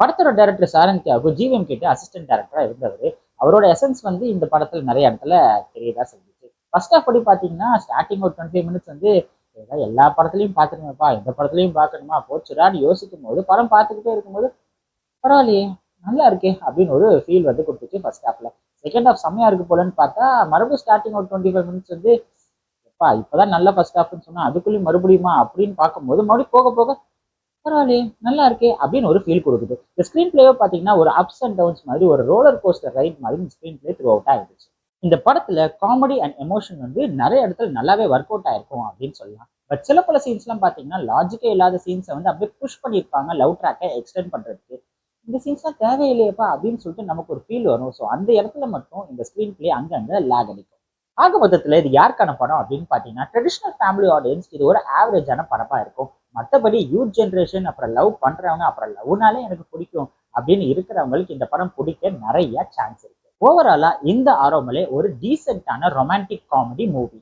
படத்தோட director Sarang Thiyagu GVM கிட்ட assistant டைரக்டரா இருந்தவர். அவரோட எசன்ஸ் வந்து இந்த படத்துல நிறைய இடத்துல தெரியதா செஞ்சுச்சு. ஃபர்ஸ்ட் ஆஃப் படி பாத்தீங்கன்னா ஸ்டார்டிங் ஒரு 25 மினிட்ஸ் வந்து எல்லா படத்துலையும் பார்த்துருங்கப்பா, இந்த படத்துலையும் பார்க்கணுமா போச்சுடான்னு யோசிக்கும் போது படம் பார்த்துக்கிட்டே இருக்கும்போது பரவாயில்லையே நல்லா இருக்கே அப்படின்னு ஒரு ஃபீல் வந்து கொடுத்துச்சு ஃபர்ஸ்ட் ஹாஃப்ல. செகண்ட் ஹாஃப் செம்மையா இருக்கு போலன்னு பார்த்தா மறுபடியும் ஸ்டார்டிங் ஒரு 25 மினிட்ஸ் வந்து இப்பதான் நல்ல ஃபர்ஸ்ட் ஹாஃப்னு சொன்னா அதுக்குள்ளேயும் மறுபடியுமா அப்படின்னு பார்க்கும்போது மறுபடியும் போக போக பரவாயில்லையே நல்லா இருக்கே அப்படின்னு ஒரு ஃபீல் கொடுக்குது. இந்த ஸ்க்ரீன் பிளேயோ பார்த்தீங்கன்னா ஒரு அப்ஸ் அண்ட் டவுன்ஸ் மாதிரி ஒரு ரோலர் கோஸ்டர் ரைட் மாதிரி இந்த ஸ்க்ரீன் பிளே த்ரூ அவுட் ஆயிடுச்சு. இந்த படத்துல காமெடி அண்ட் எமோஷன் வந்து நிறைய இடத்துல நல்லாவே ஒர்க் அவுட் ஆயிருக்கும் அப்படின்னு சொல்லலாம். பட் சில பல சீன்ஸ்லாம் பார்த்தீங்கன்னா லாஜிக்கே இல்லாத சீன்ஸை வந்து அப்படியே புஷ் பண்ணியிருப்பாங்க லவ் ட்ராக்கை எக்ஸ்டெண்ட் பண்றதுக்கு. இந்த சீன்ஸ்லாம் தேவையில்லையப்பா அப்படின்னு சொல்லிட்டு நமக்கு ஒரு ஃபீல் வரும். ஸோ அந்த இடத்துல மட்டும் இந்த ஸ்க்ரீன் பிளே அங்கங்க லேக் அடிக்கும். ஆக மொத்தத்துல இது யாருக்கான படம் அப்படின்னு பார்த்தீங்கன்னா ட்ரெடிஷனல் ஃபேமிலி ஆடியன்ஸ் இது ஒரு ஆவரேஜான படமா இருக்கும். மற்றபடி யூத் ஜென்ரேஷன் அப்புறம் லவ் பண்றவங்க அப்புறம் லவ்னாலே எனக்கு பிடிக்கும் அப்படின்னு இருக்கிறவங்களுக்கு இந்த படம் பிடிக்க நிறைய சான்ஸ் இருக்கு. ஓவராலா இந்த ஆரோமலே ஒரு டீசென்டான ரொமான்டிக் காமெடி மூவி.